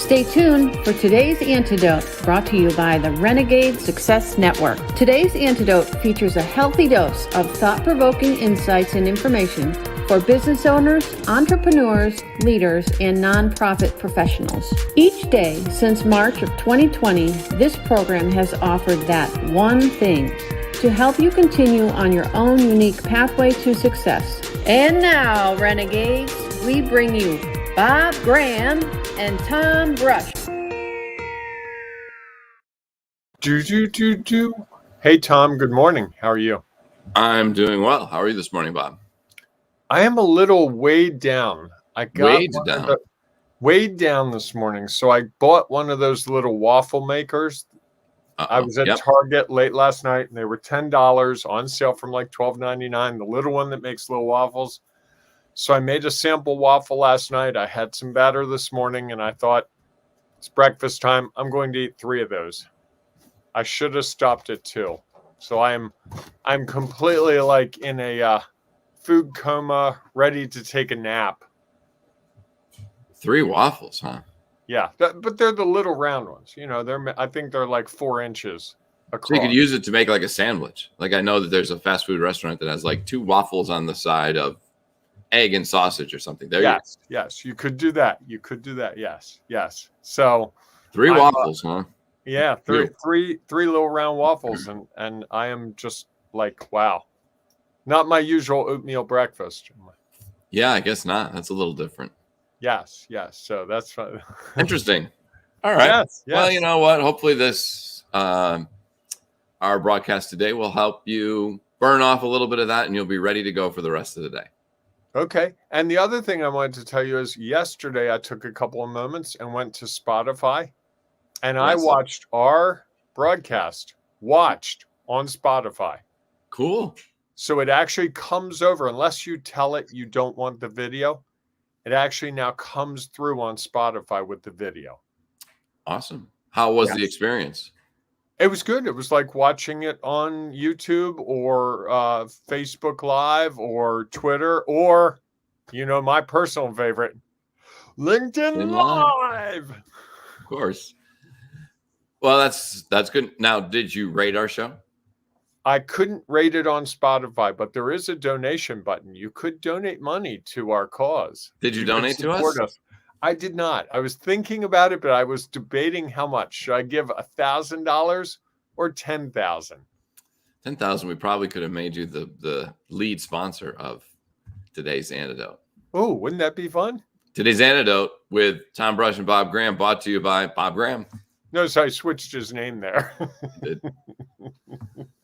Stay tuned for today's Antidote, brought to you by the Renegade Success Network. Today's Antidote features a healthy dose of thought-provoking insights and information for business owners, entrepreneurs, leaders, and nonprofit professionals. Each day since March of 2020, this program has offered that one thing to help you continue on your own unique pathway to success. And now, Renegades, we bring you Bob Graham and Tom Brush. Hey, Tom, good morning. How are you? I'm doing well. How are you this morning, Bob? I am a little weighed down. I got weighed down this morning. So I bought one of those little waffle makers. I was at Target late last night, and they were $10 on sale from like $12.99, the little one that makes little waffles. So I made a sample waffle last night. I had some batter this morning, and I thought, it's breakfast time. I'm going to eat 3 of those. I should have stopped at 2. So I'm completely like in a food coma, ready to take a nap. 3 waffles, huh? Yeah, but they're the little round ones. You know, I think they're like 4 inches across. So you could use it to make like a sandwich. Like I know that there's a fast food restaurant that has like 2 waffles on the side of egg and sausage or something. Yes, you could do that. Yes. So 3 waffles, huh? Yeah, three little round waffles, and I am just like, wow, not my usual oatmeal breakfast. Yeah, I guess not. That's a little different. Yes. So that's fun. Interesting. All right. Yes. Well, you know what? Hopefully this our broadcast today will help you burn off a little bit of that, and you'll be ready to go for the rest of the day. Okay. And the other thing I wanted to tell you is yesterday I took a couple of moments and went to Spotify, and I watched our broadcast on Spotify. Cool. So it actually comes over, unless you tell it you don't want the video, it actually now comes through on Spotify with the video. Awesome. How was the experience? It was good. It was like watching it on YouTube or Facebook Live or Twitter or, my personal favorite, LinkedIn Live. Of course. Well, that's good. Now, did you rate our show? I couldn't rate it on Spotify, but there is a donation button. You could donate money to our cause. Did you donate to us? I did not. I was thinking about it, but I was debating how much. Should I give $1,000 or $10,000? $10,000. We probably could have made you the lead sponsor of today's Antidote. Oh, wouldn't that be fun? Today's Antidote with Tom Brush and Bob Graham, brought to you by Bob Graham. Notice I switched his name there.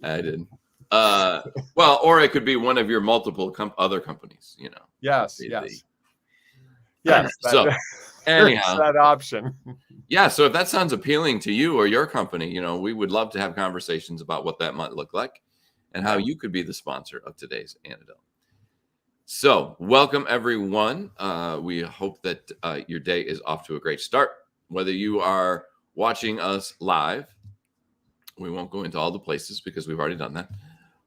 I did. Well, or it could be one of your multiple other companies. Yes. So anyhow, that option. Yeah. So if that sounds appealing to you or your company, we would love to have conversations about what that might look like and how you could be the sponsor of today's Antidote. So welcome, everyone. We hope that your day is off to a great start. Whether you are watching us live, we won't go into all the places because we've already done that,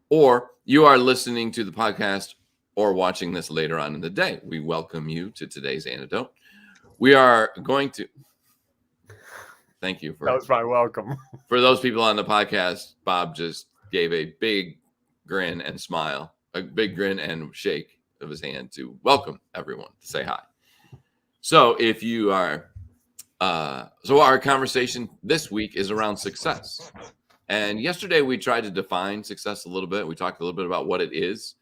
or you are listening to the podcast or watching this later on in the day, we welcome you to today's Antidote. We are going to thank you for that was my welcome. For those people on the podcast, Bob just gave a big grin and smile, a big grin and shake of his hand to welcome everyone, to say hi. So if you are so our conversation this week is around success. And yesterday we tried to define success a little bit. We talked a little bit about what it is.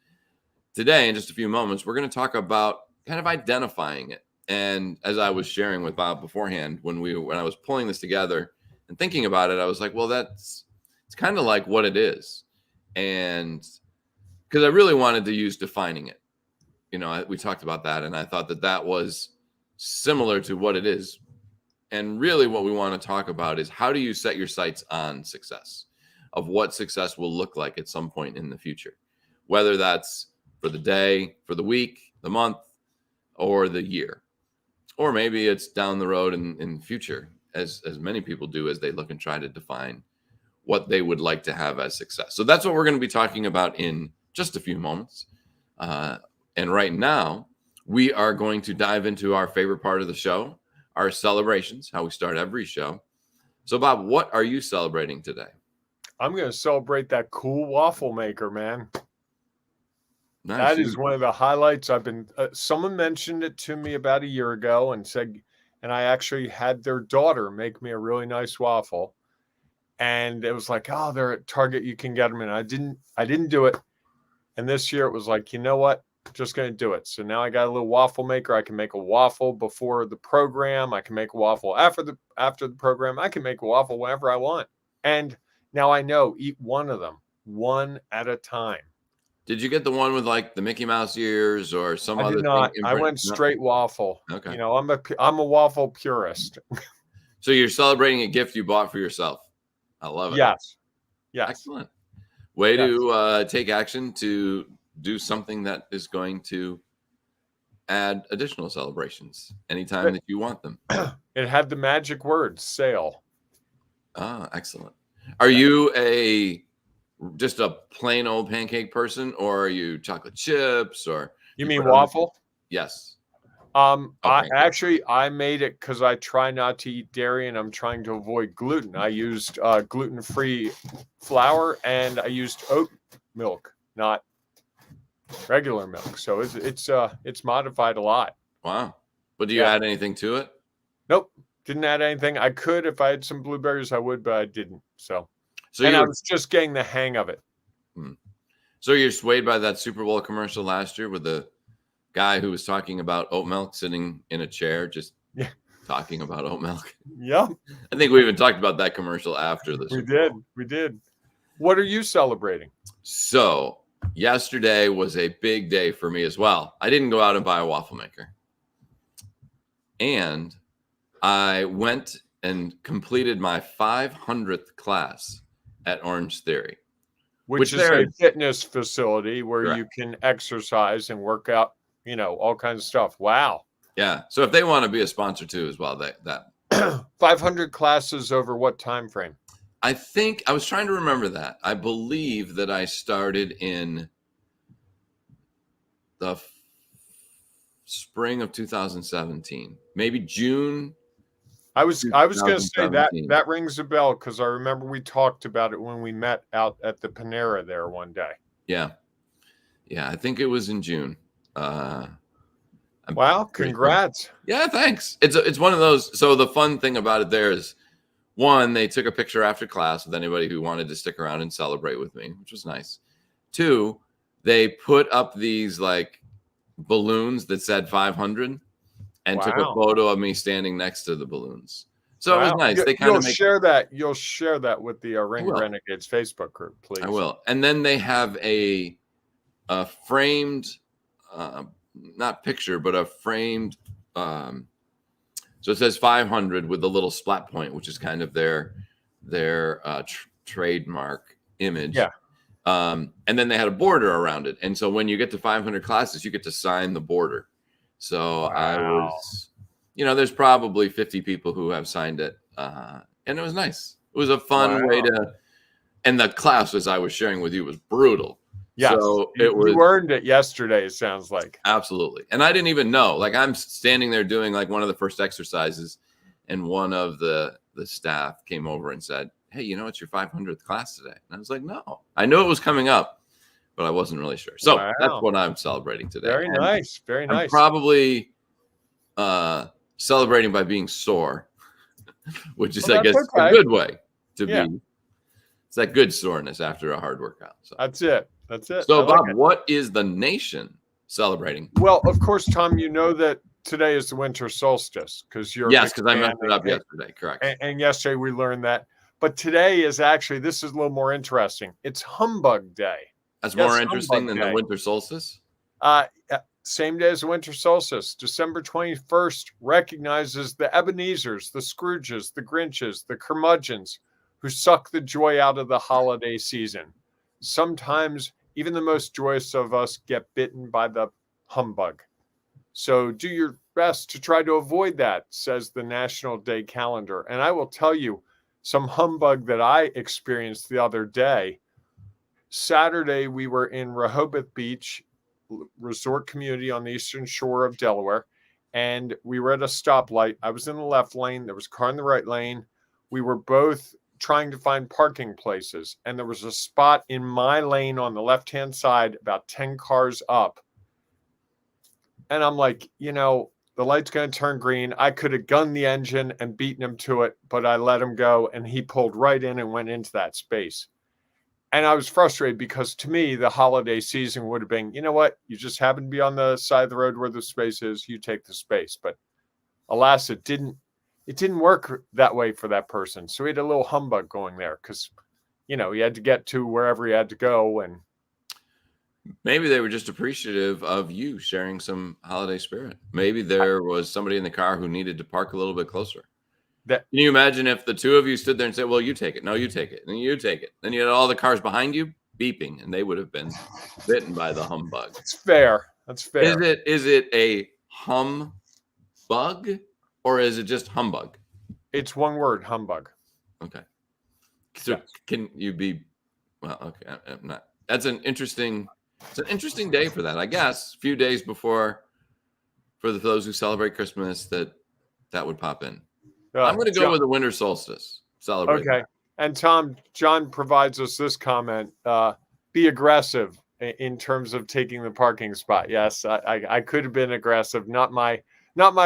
Today, in just a few moments, we're going to talk about kind of identifying it. And as I was sharing with Bob beforehand, when I was pulling this together and thinking about it, I was like, well, it's kind of like what it is. And because I really wanted to use defining it. We talked about that, and I thought that was similar to what it is. And really what we want to talk about is how do you set your sights on success, of what success will look like at some point in the future, whether that's for the day, for the week, the month, or the year, or maybe it's down the road in the future, as many people do as they look and try to define what they would like to have as success. So that's what we're going to be talking about in just a few moments. And right now, we are going to dive into our favorite part of the show, our celebrations, how we start every show. So, Bob, what are you celebrating today? I'm going to celebrate that cool waffle maker, man. Nice. That is one of the highlights. I've been. Someone mentioned it to me about a year ago and said, and I actually had their daughter make me a really nice waffle. And it was like, oh, they're at Target. You can get them. And I didn't do it. And this year it was like, you know what? Just going to do it. So now I got a little waffle maker. I can make a waffle before the program. I can make a waffle after the program. I can make a waffle whenever I want. And now I know, eat one of them, one at a time. Did you get the one with like the Mickey Mouse ears or some other thing? Thing? I went straight waffle. Okay. You know, I'm a waffle purist. So you're celebrating a gift you bought for yourself. I love it. Yes. Excellent. Way to take action to do something that is going to add additional celebrations anytime that you want them. It had the magic word, sale. Ah, excellent. Are you just a plain old pancake person, or are you chocolate chips, or you mean waffle? Yes. I made it because I try not to eat dairy and I'm trying to avoid gluten. I used gluten-free flour and I used oat milk, not regular milk. So it's modified a lot. Wow. But do you add anything to it? Nope. Didn't add anything. I could if I had some blueberries, I would, but I didn't. So I was just getting the hang of it. So you're swayed by that Super Bowl commercial last year with the guy who was talking about oat milk sitting in a chair, just talking about oat milk. Yeah. I think we even talked about that commercial after this. We did. What are you celebrating? So yesterday was a big day for me as well. I didn't go out and buy a waffle maker. And I went and completed my 500th class at Orange Theory. Which is a fitness facility where you can exercise and work out, you know, all kinds of stuff. Wow. Yeah. So if they want to be a sponsor too as well, that 500 classes over what time frame? I think I was trying to remember that. I believe that I started in the spring of 2017, maybe June. I was going to say that rings a bell because I remember we talked about it when we met out at the Panera there one day. Yeah. I think it was in June. Wow! Congrats. Yeah, thanks. It's one of those. So the fun thing about it there is, one, they took a picture after class with anybody who wanted to stick around and celebrate with me, which was nice. Two, they put up these like balloons that said 500. And took a photo of me standing next to the balloons. So it was nice. They kind of share that. You'll share that with the Renegades Facebook group, please. I will. And then they have a framed, not picture, but a framed. So it says 500 with the little splat point, which is kind of their trademark image. Yeah. And then they had a border around it. And so when you get to 500 classes, you get to sign the border. So I was, there's probably 50 people who have signed it. And it was nice. It was a fun way to, and the class, as I was sharing with you, was brutal. Yeah. So you earned it yesterday, it sounds like. Absolutely. And I didn't even know, like I'm standing there doing like one of the first exercises and one of the staff came over and said, hey, it's your 500th class today. And I was like, no, I knew it was coming up, but I wasn't really sure. So that's what I'm celebrating today. Very nice. Very nice. I'm probably celebrating by being sore, which is, I guess, a good way to be. It's that good soreness after a hard workout. So that's it. So, Bob, what is the nation celebrating? Well, of course, Tom, you know that today is the winter solstice because you're. Yes, because I messed it up yesterday. Correct. And yesterday we learned that. But today is actually, this is a little more interesting. It's Humbug Day. That's more interesting than the winter solstice? Same day as the winter solstice. December 21st recognizes the Ebenezers, the Scrooges, the Grinches, the curmudgeons who suck the joy out of the holiday season. Sometimes even the most joyous of us get bitten by the humbug. So do your best to try to avoid that, says the National Day calendar. And I will tell you some humbug that I experienced the other day. Saturday, we were in Rehoboth Beach resort community on the eastern shore of Delaware, and we were at a stoplight. I was in the left lane. There was a car in the right lane. We were both trying to find parking places, and there was a spot in my lane on the left-hand side about 10 cars up. And I'm like, the light's going to turn green. I could have gunned the engine and beaten him to it, but I let him go, and he pulled right in and went into that space. And I was frustrated because to me, the holiday season would have been, you know what? You just happen to be on the side of the road where the space is. You take the space. But alas, it didn't work that way for that person. So he had a little humbug going there because, he had to get to wherever he had to go. And maybe they were just appreciative of you sharing some holiday spirit. Maybe there was somebody in the car who needed to park a little bit closer. Can you imagine if the two of you stood there and said, well, you take it. No, you take it. And you take it. Then you had all the cars behind you beeping, and they would have been bitten by the humbug. That's fair. Is it a humbug, or is it just humbug? It's one word, humbug. Okay. So Can you be, well, okay. I'm not. It's an interesting day for that, I guess. A few days before, for those who celebrate Christmas, that would pop in. I'm going to go with the winter solstice celebration. Okay. And John provides us this comment. Be aggressive in terms of taking the parking spot. Yes, I could have been aggressive. Not my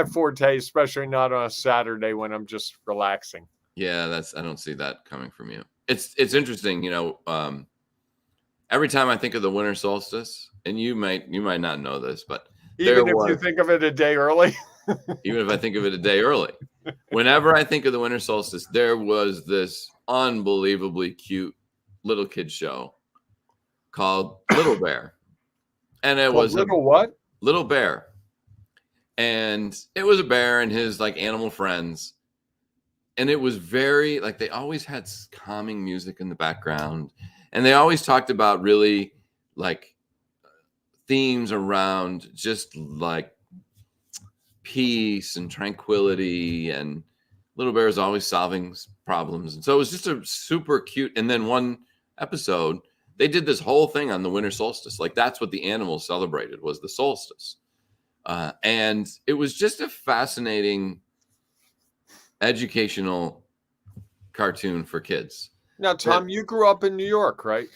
forte, especially not on a Saturday when I'm just relaxing. Yeah, I don't see that coming from you. It's interesting, every time I think of the winter solstice, and you might not know this, but even if you think of it a day early. Even if I think of it a day early. Whenever I think of the winter solstice, there was this unbelievably cute little kid show called Little Bear. And it was what? Little Bear. And it was a bear and his animal friends. And it was very they always had calming music in the background. And they always talked about really themes around just peace and tranquility, and Little Bear is always solving problems. And so it was just a super cute. And then one episode, they did this whole thing on the winter solstice. That's what the animals celebrated, was the solstice. And it was just a fascinating educational cartoon for kids. Now, Tom, you grew up in New York, right?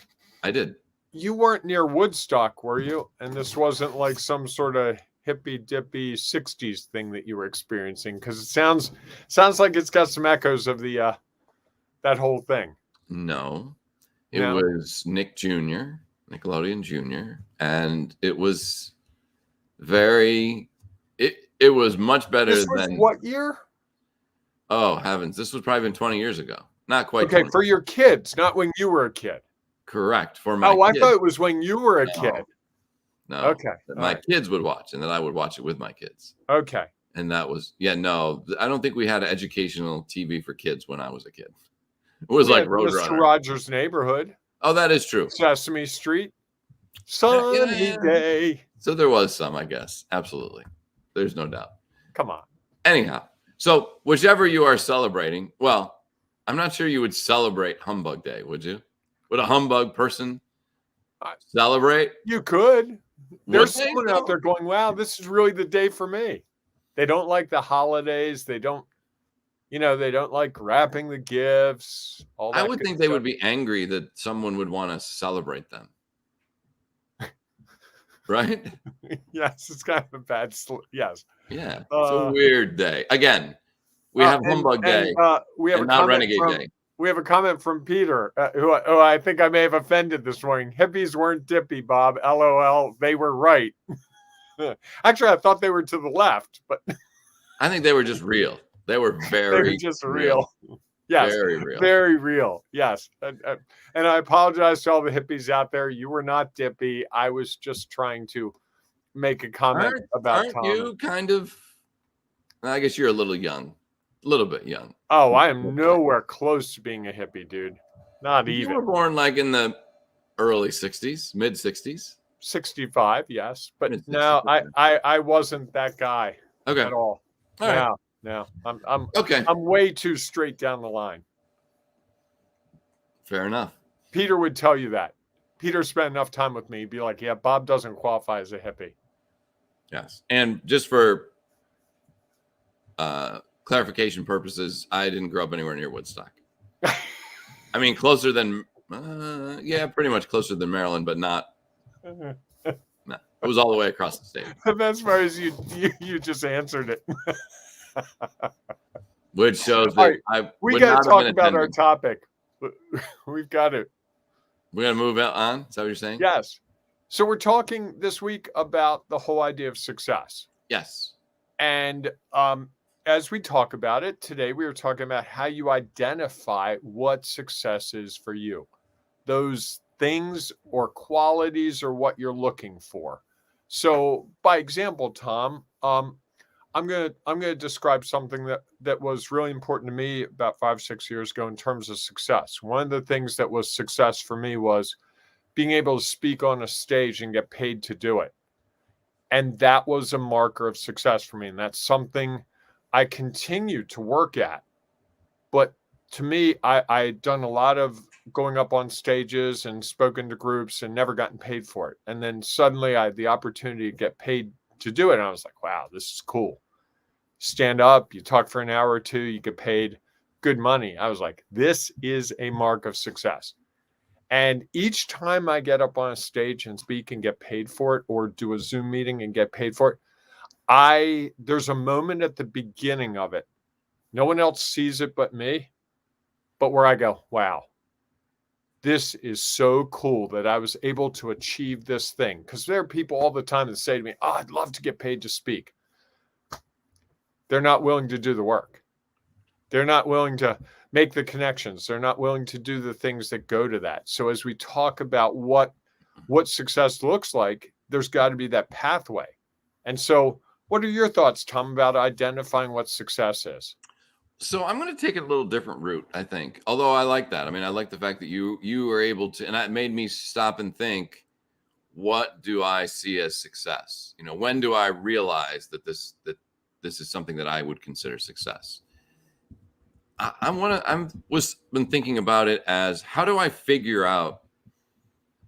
I did. You weren't near Woodstock, were you? And this wasn't some sort of hippy dippy 60s thing that you were experiencing, because it sounds like it's got some echoes of the that whole thing. No, it was Nickelodeon Jr., and it was it was much better than what year? Oh heavens, this was probably been 20 years ago. Not quite. Okay, for your kids, not when you were a kid. Correct. For my I thought it was when you were a kid. No. Okay. My kids would watch, and then I would watch it with my kids. Okay. And that was, no, I don't think we had educational TV for kids when I was a kid. It was Roadrunner. Mr. Rogers' Neighborhood. Oh, that is true. Sesame Street. Sunny day. So there was some, I guess. Absolutely. There's no doubt. Come on. Anyhow, so whichever you are celebrating, well, I'm not sure you would celebrate Humbug Day, would you? Would a humbug person celebrate? You could. There's someone out there going, wow, this is really the day for me. They don't like the holidays. They don't like wrapping the gifts. All that I would think they would be angry that someone would want to celebrate them. Right? Yes, it's kind of a bad. Yes. Yeah. It's a weird day. Again, we have Humbug Day. We have not Renegade Day. We have a comment from Peter, who I think I may have offended this morning. Hippies weren't dippy, Bob. LOL. They were right. Actually, I thought they were to the left, but I think they were just real. They were very just real. Yes, very real. Very real. Yes, and I apologize to all the hippies out there. You were not dippy. I was just trying to make a comment about Tom. You kind of? I guess you're a little young. A little bit young. Oh, I am nowhere close to being a hippie, dude. Not even. You were born in the early 60s, mid 60s. 65, yes. But no, I wasn't that guy at all. No. I'm okay. I'm way too straight down the line. Fair enough. Peter would tell you that. Peter spent enough time with me. He'd be like, yeah, Bob doesn't qualify as a hippie. Yes. And just for clarification purposes, I didn't grow up anywhere near Woodstock. I mean, closer than, pretty much closer than Maryland, but not. No, it was all the way across the state. The best part is you just answered it. Which shows that we got to talk about our topic. We've got it. We're going to move on? Is that what you're saying? Yes. So we're talking this week about the whole idea of success. Yes. And as we talk about it today, we were talking about how you identify what success is for you. Those things or qualities or what you're looking for. So by example, Tom, I'm gonna describe something that was really important to me about 5-6 years ago in terms of success. One of the things that was success for me was being able to speak on a stage and get paid to do it. And that was a marker of success for me. And that's something I continue to work at. But to me, I had done a lot of going up on stages and spoken to groups and never gotten paid for it. And then suddenly I had the opportunity to get paid to do it. And I was like, wow, this is cool. Stand up, you talk for an hour or two, you get paid good money. I was like, this is a mark of success. And each time I get up on a stage and speak and get paid for it, or do a Zoom meeting and get paid for it, there's a moment at the beginning of it. No one else sees it but me, but where I go, wow, this is so cool that I was able to achieve this thing. Because there are people all the time that say to me, oh, I'd love to get paid to speak. They're not willing to do the work. They're not willing to make the connections. They're not willing to do the things that go to that. So as we talk about what success looks like, there's got to be that pathway. And so what are your thoughts, Tom, about identifying what success is? So I'm going to take a little different route, I think. Although I like that. I mean, I like the fact that you were able to, and that made me stop and think, what do I see as success? You know, when do I realize that this is something that I would consider success? Been thinking about it as, how do I figure out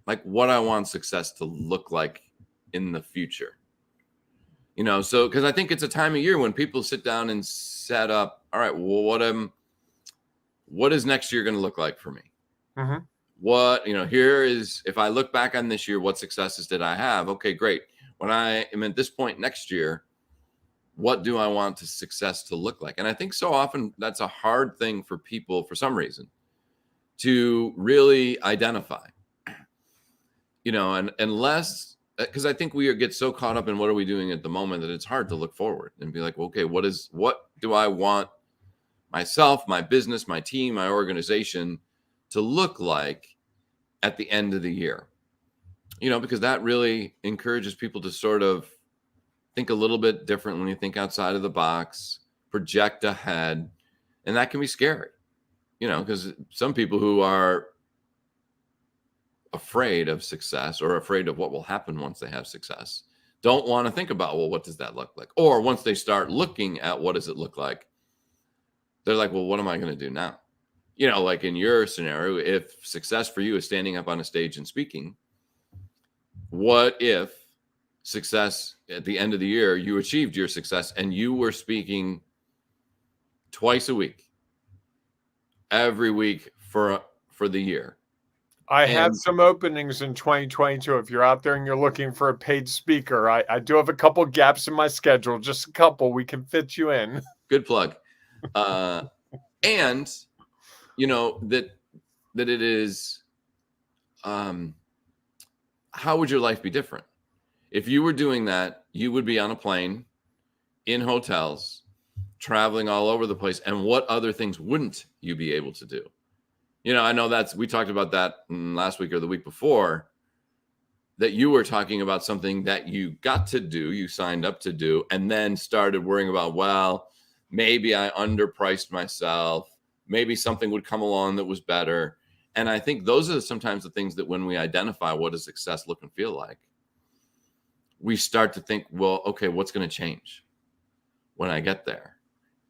like what I want success to look like in the future? You know, so because I think it's a time of year when people sit down and set up, all right, well, what is next year going to look like for me? Mm-hmm. What, you know, here is, if I look back on this year, what successes did I have? Okay, great. When I am at this point next year, what do I want success to look like? And I think so often that's a hard thing for people, for some reason, to really identify, you know, and unless, because I think we get so caught up in what are we doing at the moment that it's hard to look forward and be like, well, okay, what do I want myself, my business, my team, my organization to look like at the end of the year? You know, because that really encourages people to sort of think a little bit differently, think outside of the box, project ahead. And that can be scary, you know, because some people who are afraid of success or afraid of what will happen once they have success don't want to think about, well, what does that look like? Or once they start looking at what does it look like, they're like, well, what am I going to do now? You know, like in your scenario, if success for you is standing up on a stage and speaking, what if success at the end of the year, you achieved your success and you were speaking twice a week, every week for the year? I have some openings in 2022. If you're out there and you're looking for a paid speaker, I do have a couple gaps in my schedule, just a couple. We can fit you in. Good plug. And you know, that it is, how would your life be different? If you were doing that, you would be on a plane, in hotels, traveling all over the place. And what other things wouldn't you be able to do? You know, I know we talked about that last week or the week before, that you were talking about something that you got to do, you signed up to do, and then started worrying about, well, maybe I underpriced myself. Maybe something would come along that was better. And I think those are sometimes the things that when we identify what does success look and feel like, we start to think, well, okay, what's going to change when I get there?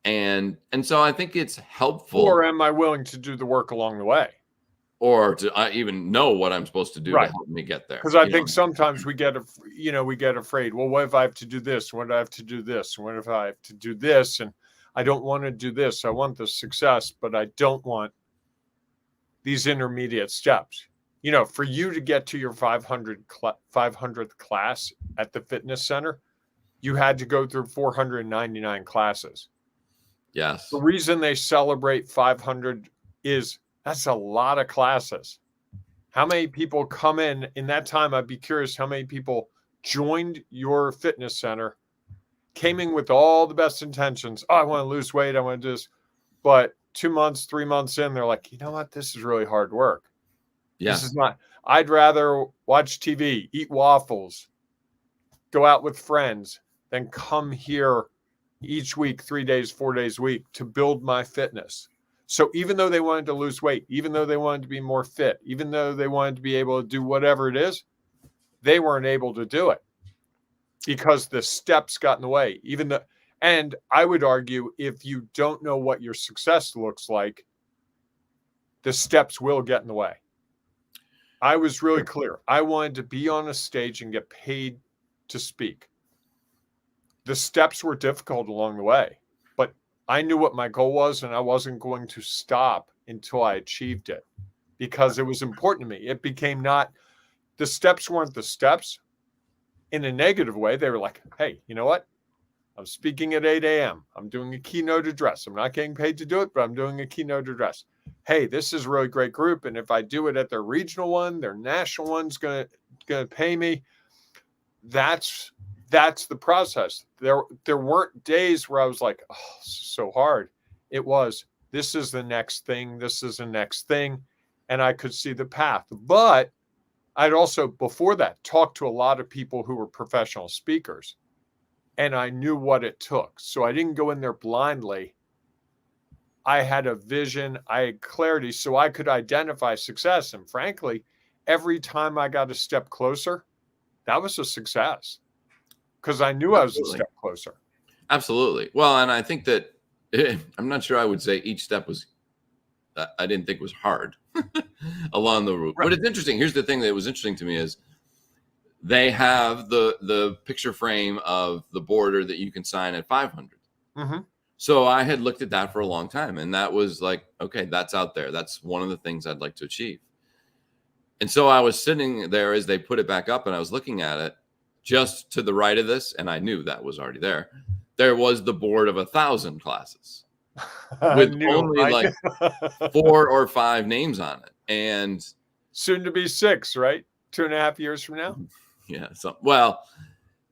And so I think it's helpful. Or am I willing to do the work along the way? Or to even know what I'm supposed to do to help me get there. Because I think sometimes we get afraid. Well, what if I have to do this? What if I have to do this? What if I have to do this? And I don't want to do this. I want the success, but I don't want these intermediate steps. You know, for you to get to your 500th class at the fitness center, you had to go through 499 classes. Yes. The reason they celebrate 500 is that's a lot of classes. How many people come in that time? I'd be curious how many people joined your fitness center, came in with all the best intentions. Oh, I want to lose weight. I want to do this. But 2 months, 3 months in, they're like, you know what? This is really hard work. Yeah. This is not, I'd rather watch TV, eat waffles, go out with friends than come here each week, 3 days, 4 days a week to build my fitness. So even though they wanted to lose weight, even though they wanted to be more fit, even though they wanted to be able to do whatever it is, they weren't able to do it because the steps got in the way. And I would argue if you don't know what your success looks like, the steps will get in the way. I was really clear. I wanted to be on a stage and get paid to speak. The steps were difficult along the way, but I knew what my goal was, and I wasn't going to stop until I achieved it because it was important to me. It became not, the steps weren't the steps in a negative way. They were like, hey, you know what? I'm speaking at 8 a.m. I'm doing a keynote address. I'm not getting paid to do it, but I'm doing a keynote address. Hey, this is a really great group. And if I do it at their regional one, their national one's going to pay me. That's the process. There weren't days where I was like, oh, this is so hard. It was, this is the next thing. This is the next thing. And I could see the path. But I'd also, before that, talked to a lot of people who were professional speakers. And I knew what it took. So I didn't go in there blindly. I had a vision. I had clarity so I could identify success. And frankly, every time I got a step closer, that was a success because I knew I was a step closer. Absolutely. Well, and I think that I'm not sure I would say each step was, I didn't think was hard along the route. Right. But it's interesting. Here's the thing that was interesting to me is they have the picture frame of the border that you can sign at 500. Mm-hmm. So I had looked at that for a long time, and that was like, okay, that's out there. That's one of the things I'd like to achieve. And so I was sitting there as they put it back up, and I was looking at it just to the right of this, and I knew that was already there. There was the board of 1,000 classes with only like 4 or 5 names on it, and soon to be 6, right? 2.5 years from now. Yeah. So, well,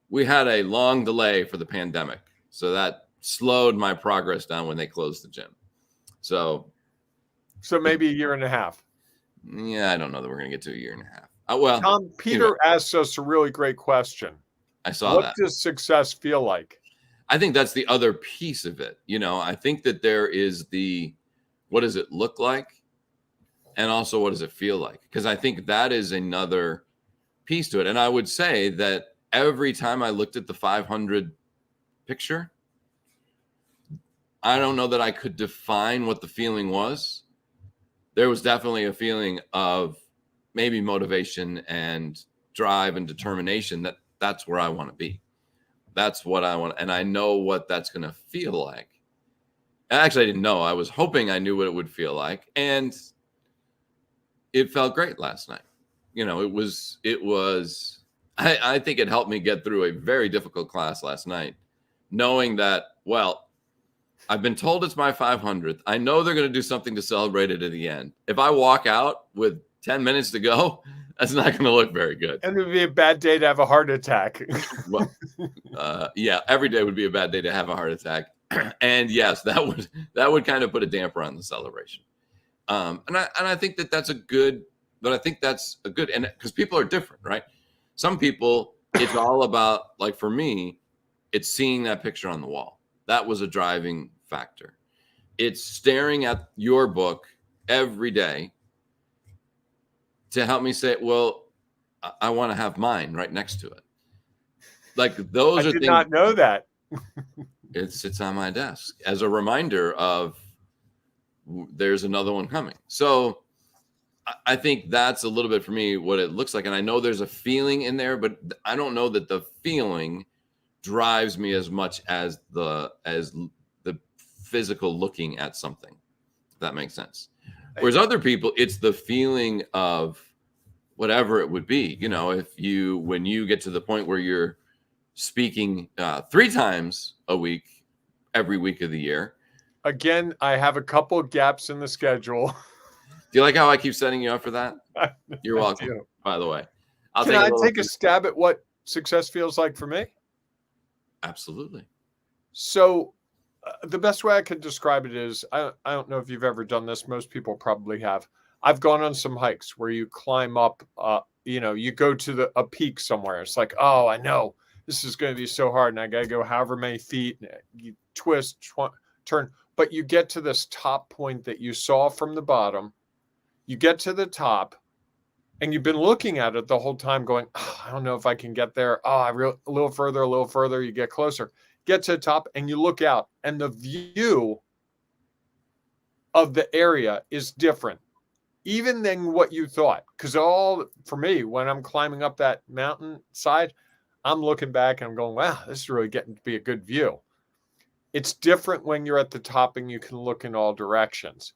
we had a long delay for the pandemic, so that slowed my progress down when they closed the gym. So maybe 1.5 years. Yeah, I don't know that we're going to get to 1.5 years. Well, Tom, Peter asked us a really great question. I saw that. What does success feel like? I think that's the other piece of it. You know, I think that there is what does it look like? And also, what does it feel like? Because I think that is another piece to it. And I would say that every time I looked at the 500 picture, I don't know that I could define what the feeling was. There was definitely a feeling of maybe motivation and drive and determination that's where I want to be. That's what I want. And I know what that's going to feel like. Actually, I didn't know. I was hoping I knew what it would feel like. And it felt great last night. You know, it was, I think it helped me get through a very difficult class last night, knowing that, well, I've been told it's my 500th. I know they're going to do something to celebrate it at the end. If I walk out with 10 minutes to go, that's not going to look very good. And it would be a bad day to have a heart attack. Well, yeah, every day would be a bad day to have a heart attack. And yes, that would kind of put a damper on the celebration. And I think that's a good, and because people are different, right? Some people, it's all about, like for me, it's seeing that picture on the wall. That was a driving factor. It's staring at your book every day to help me say, well, I want to have mine right next to it. Like those are things. I did not know that. It sits on my desk as a reminder of there's another one coming. So I think that's a little bit for me what it looks like. And I know there's a feeling in there, but I don't know that the feeling drives me as much as the physical looking at something, if that makes sense. Whereas other people, it's the feeling of whatever it would be. You know, when you get to the point where you're speaking 3 times a week, every week of the year. Again, I have a couple of gaps in the schedule. Do you like how I keep setting you up for that? You're welcome, by the way. Can I take a stab at what success feels like for me? Absolutely. So the best way I could describe it is, I don't know if you've ever done this. Most people probably have. I've gone on some hikes where you climb up, you go to a peak somewhere. It's like, oh, I know this is going to be so hard. And I got to go however many feet. You twist, turn. But you get to this top point that you saw from the bottom. You get to the top. And you've been looking at it the whole time going, oh, I don't know if I can get there. Oh, a little further. You get closer. Get to the top and you look out. And the view of the area is different, even than what you thought. Because for me, when I'm climbing up that mountainside, I'm looking back and I'm going, wow, this is really getting to be a good view. It's different when you're at the top and you can look in all directions.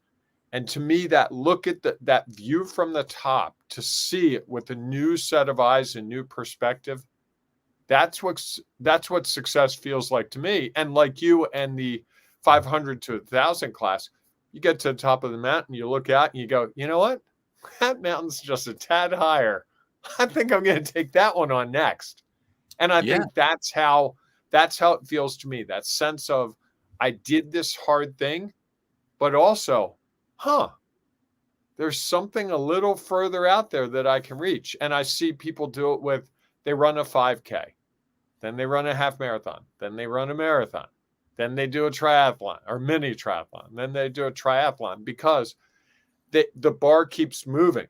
And to me, that look at that view from the top, to see it with a new set of eyes and new perspective, that's what success feels like to me. And like you and the 500 to 1,000 class, you get to the top of the mountain, you look out and you go, you know what? That mountain's just a tad higher. I think I'm going to take that one on next. And I think that's how it feels to me. That sense of, I did this hard thing, but also, there's something a little further out there that I can reach. And I see people do it they run a 5K, then they run a half marathon, then they run a marathon, then they do a triathlon or mini triathlon, then they do a triathlon, because the bar keeps moving.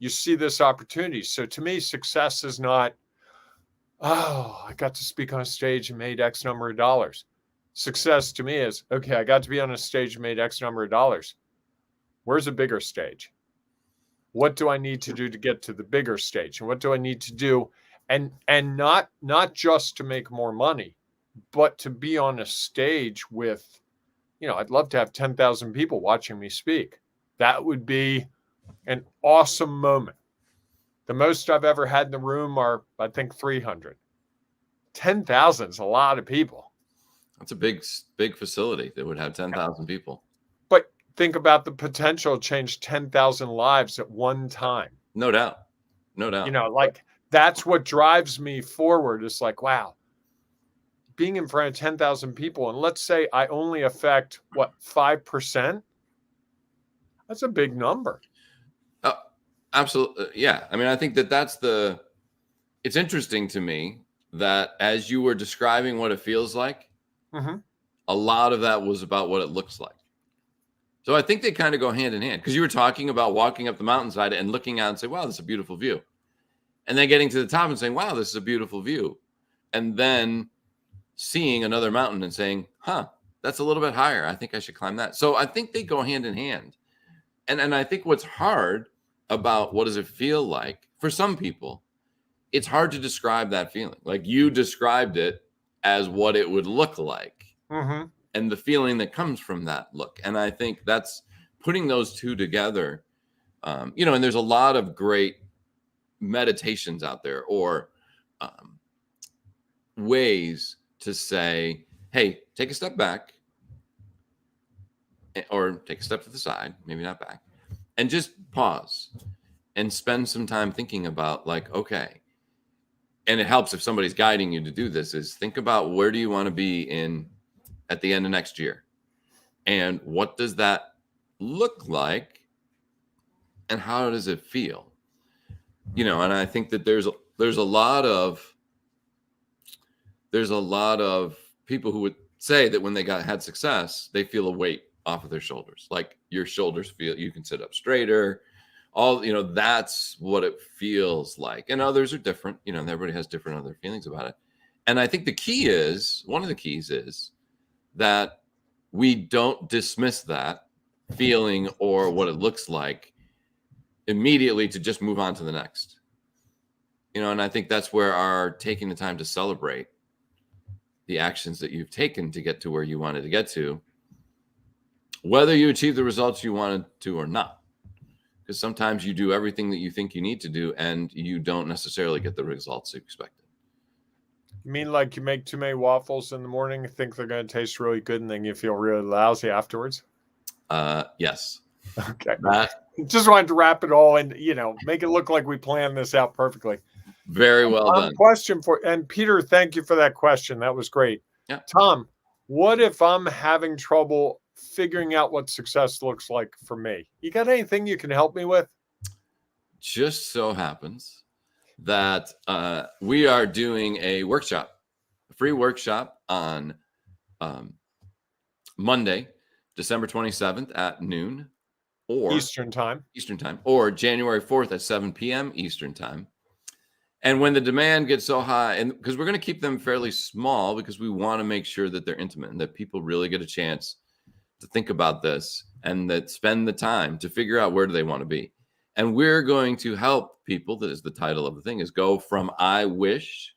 You see this opportunity. So to me, success is not, I got to speak on a stage and made X number of dollars. Success to me is, okay, I got to be on a stage and made X number of dollars. Where's a bigger stage? What do I need to do to get to the bigger stage? And what do I need to do? And not just to make more money, but to be on a stage with, I'd love to have 10,000 people watching me speak. That would be an awesome moment. The most I've ever had in the room are, I think, 300. 10,000 is a lot of people. That's a big facility that would have 10,000 people. But think about the potential to change 10,000 lives at one time. No doubt. That's what drives me forward. It's like, wow, being in front of 10,000 people, and let's say I only affect 5%. That's a big number. Absolutely. Yeah. I mean, I think it's interesting to me that as you were describing what it feels like, a lot of that was about what it looks like. So I think they kind of go hand in hand, because you were talking about walking up the mountainside and looking out and say, wow, this is a beautiful view. And then getting to the top and saying, wow, this is a beautiful view. And then seeing another mountain and saying, that's a little bit higher. I think I should climb that. So I think they go hand in hand. And I think what's hard about what does it feel like for some people, it's hard to describe that feeling. Like you described it as what it would look like, and the feeling that comes from that look. And I think that's putting those two together. And there's a lot of great meditations out there, or ways to say, hey, take a step back, or take a step to the side, maybe not back, and just pause and spend some time thinking about, like, okay. And it helps if somebody's guiding you to do this, is think about, where do you want to be at the end of next year? And what does that look like? And how does it feel? And I think that there's a lot of people who would say that when they had success, they feel a weight off of their shoulders. Like your shoulders feel, you can sit up straighter. That's what it feels like. And others are different, everybody has different other feelings about it. And I think one of the keys is that we don't dismiss that feeling or what it looks like immediately to just move on to the next. And I think that's where our taking the time to celebrate the actions that you've taken to get to where you wanted to get to, whether you achieve the results you wanted to or not. Because sometimes you do everything that you think you need to do and you don't necessarily get the results you expected. You mean like you make too many waffles in the morning, think they're going to taste really good, and then you feel really lousy afterwards? Yes. Okay. Just wanted to wrap it all and, make it look like we planned this out perfectly. Very well done. Question and Peter, thank you for that question. That was great. Yeah. Tom, what if I'm having trouble figuring out what success looks like for me? You got anything you can help me with? Just so happens that we are doing a free workshop on Monday, December 27th at noon or Eastern time, or January 4th at 7 p.m. Eastern time. And when the demand gets so high, and because we're going to keep them fairly small because we want to make sure that they're intimate and that people really get a chance to think about this and that spend the time to figure out where do they want to be. And we're going to help people, that is the title of the thing, is go from I wish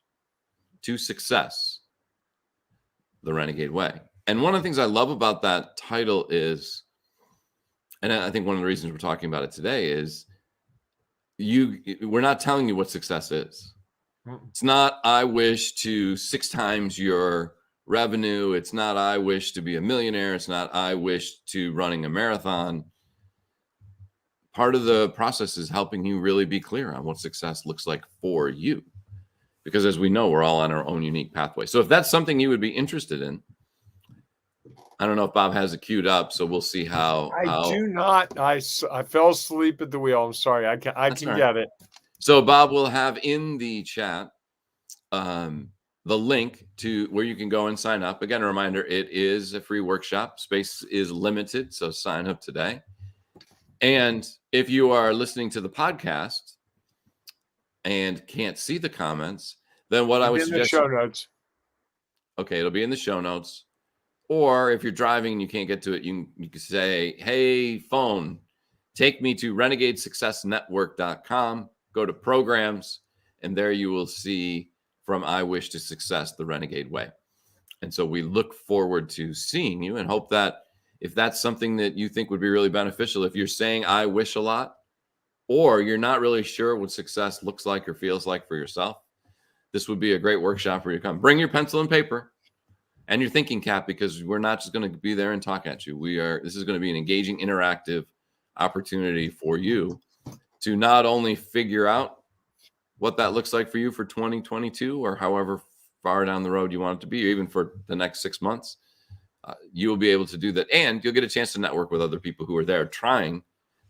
to success, the Renegade way. And one of the things I love about that title is, and I think one of the reasons we're talking about it today is we're not telling you what success is. It's not, I wish to 6 times your revenue. It's not, I wish to be a millionaire. It's not, I wish to running a marathon. Part of the process is helping you really be clear on what success looks like for you. Because as we know, we're all on our own unique pathway. So if that's something you would be interested in, I don't know if Bob has it queued up, so we'll see how. I do not. I fell asleep at the wheel. I'm sorry. I can get it. So Bob will have in the chat the link to where you can go and sign up. Again, a reminder, it is a free workshop. Space is limited, so sign up today. And if you are listening to the podcast and can't see the comments, then what I would suggest. In the show notes. Okay, it'll be in the show notes. Or if you're driving and you can't get to it, you can say, hey, phone, take me to renegadesuccessnetwork.com, go to programs, and there you will see From I Wish to Success, the Renegade Way. And so we look forward to seeing you and hope that if that's something that you think would be really beneficial, if you're saying I wish a lot, or you're not really sure what success looks like or feels like for yourself, this would be a great workshop for you to come. Bring your pencil and paper and your thinking cap, because we're not just going to be there and talk at you. This is going to be an engaging, interactive opportunity for you to not only figure out what that looks like for you for 2022 or however far down the road you want it to be, or even for the next 6 months. You will be able to do that, and you'll get a chance to network with other people who are there trying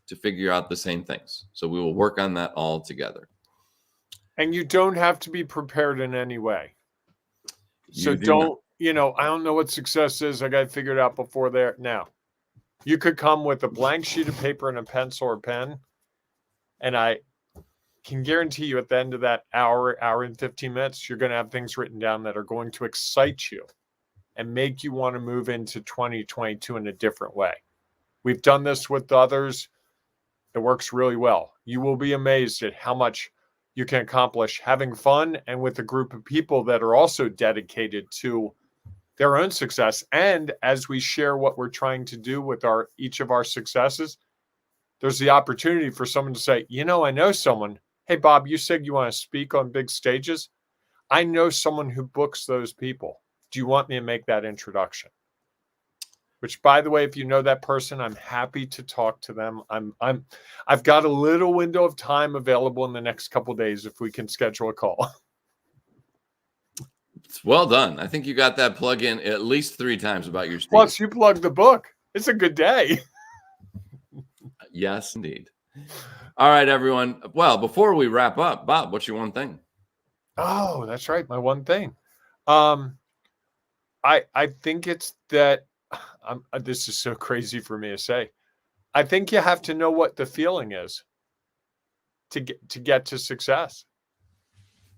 to figure out the same things. So we will work on that all together. And you don't have to be prepared in any way. So don't, I don't know what success is. I got to figure it out before there. Now, you could come with a blank sheet of paper and a pencil or pen, and I can guarantee you at the end of that hour and 15 minutes, you're going to have things written down that are going to excite you and make you want to move into 2022 in a different way. We've done this with others. It works really well. You will be amazed at how much you can accomplish having fun and with a group of people that are also dedicated to their own success. And as we share what we're trying to do with each of our successes, there's the opportunity for someone to say, I know someone. Hey, Bob, you said you want to speak on big stages. I know someone who books those people. Do you want me to make that introduction? Which, by the way, if you know that person, I'm happy to talk to them. I've got a little window of time available in the next couple of days if we can schedule a call. It's well done. I think you got that plug in at least 3 times about your speech. Plus, you plugged the book. It's a good day. Yes, indeed. All right, everyone. Well, before we wrap up, Bob, what's your one thing? Oh, that's right. My one thing. I think it's that this is so crazy for me to say. I think you have to know what the feeling is to get to success.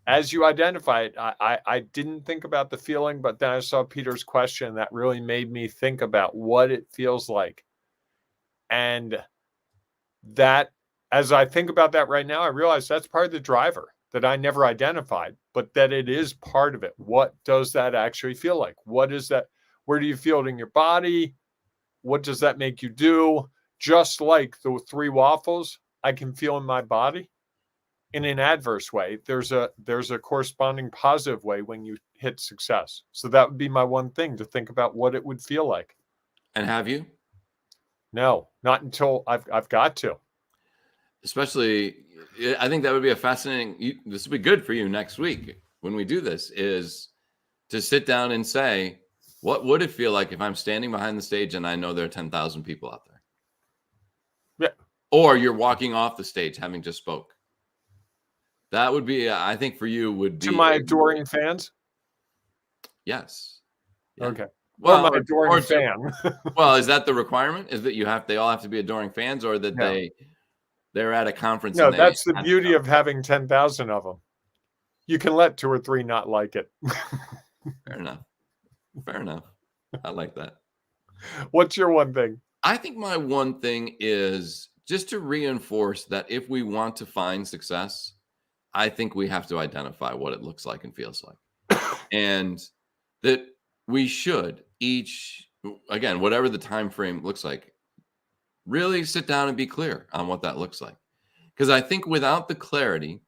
As you identify it, I didn't think about the feeling, but then I saw Peter's question that really made me think about what it feels like. And that, as I think about that right now, I realize that's part of the driver. that I never identified, but that it is part of it. What does that actually feel like? What is that? Where do you feel it in your body? What does that make you do? Just like the 3 waffles, I can feel in my body in an adverse way. There's a corresponding positive way when you hit success. So that would be my one thing, to think about what it would feel like. And have you? No, not until I've got to. Especially, I think that would be a fascinating, this would be good for you next week when we do this, is to sit down and say, what would it feel like if I'm standing behind the stage and I know there are 10,000 people out there? Yeah. Or you're walking off the stage having just spoke. That would be, I think for you would be. To my adoring fans? Yes. Yeah. Okay. Well, or my adoring fan. Well, is that the requirement? Is that they all have to be adoring fans, or that they're at a conference? No, that's the beauty of having 10,000 of them. You can let 2 or 3 not like it. Fair enough. I like that. What's your one thing? I think my one thing is just to reinforce that if we want to find success, I think we have to identify what it looks like and feels like. And that we should each, again, whatever the time frame looks like, really sit down and be clear on what that looks like. Because I think without the clarity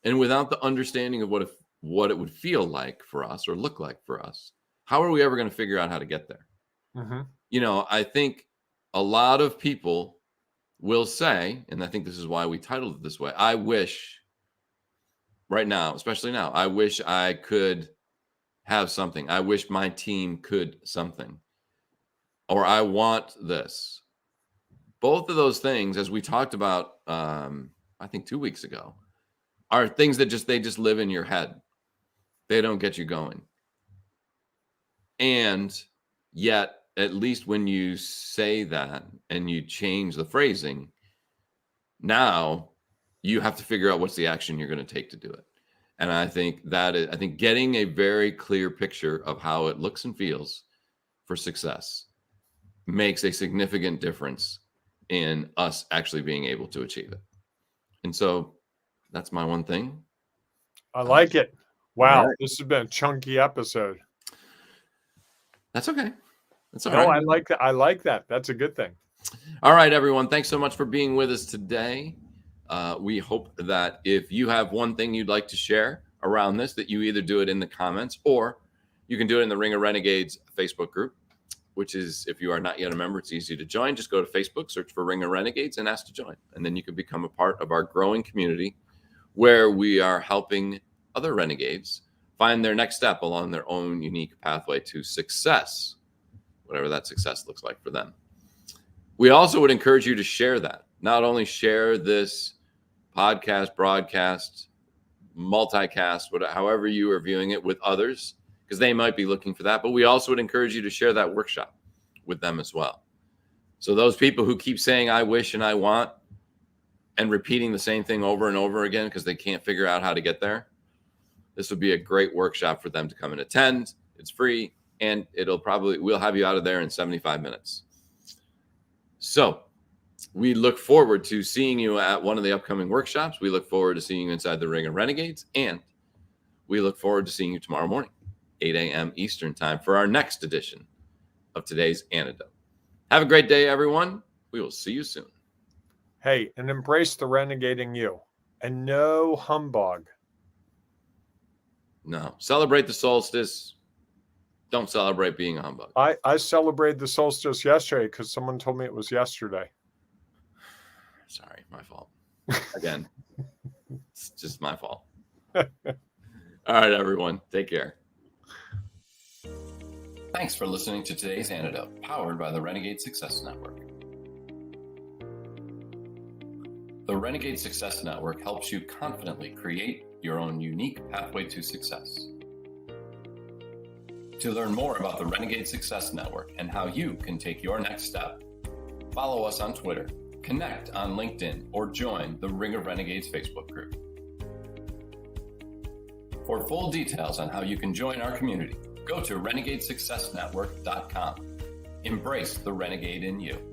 and without the understanding of what it would feel like for us or look like for us, how are we ever going to figure out how to get there? Mm-hmm. I think a lot of people will say, and I think this is why we titled it this way, I wish right now, especially now, I wish I could have something. I wish my team could something. Or I want this. Both of those things, as we talked about, I think 2 weeks ago, are things that they just live in your head. They don't get you going. And yet, at least when you say that and you change the phrasing, now you have to figure out what's the action you're going to take to do it. And I think getting a very clear picture of how it looks and feels for success makes a significant difference in us actually being able to achieve it. And so that's my one thing. I like it. Wow. Right. This has been a chunky episode. That's okay. That's all right. I like that. I like that. That's a good thing. All right, everyone. Thanks so much for being with us today. We hope that if you have one thing you'd like to share around this, that you either do it in the comments or you can do it in the Ring of Renegades Facebook group, which is, if you are not yet a member, it's easy to join. Just go to Facebook, search for Ring of Renegades, and ask to join. And then you can become a part of our growing community where we are helping other renegades find their next step along their own unique pathway to success, whatever that success looks like for them. We also would encourage you to share that. Not only share this podcast, broadcast, multicast, however you are viewing it, with others, because they might be looking for that. But we also would encourage you to share that workshop with them as well. So those people who keep saying, I wish and I want, and repeating the same thing over and over again because they can't figure out how to get there, this would be a great workshop for them to come and attend. It's free, and we'll have you out of there in 75 minutes. So we look forward to seeing you at one of the upcoming workshops. We look forward to seeing you inside the Ring of Renegades, and we look forward to seeing you tomorrow morning, 8 a.m. Eastern time, for our next edition of today's Antidote. Have a great day, everyone. We will see you soon. Hey, and embrace the renegading you, and no humbug. No. Celebrate the solstice. Don't celebrate being a humbug. I celebrated the solstice yesterday because someone told me it was yesterday. Sorry, my fault. Again, it's just my fault. All right, everyone. Take care. Thanks for listening to today's Antidote, powered by the Renegade Success Network. The Renegade Success Network helps you confidently create your own unique pathway to success. To learn more about the Renegade Success Network and how you can take your next step, follow us on Twitter, connect on LinkedIn, or join the Ring of Renegades Facebook group. For full details on how you can join our community, go to renegadesuccessnetwork.com. Embrace the renegade in you.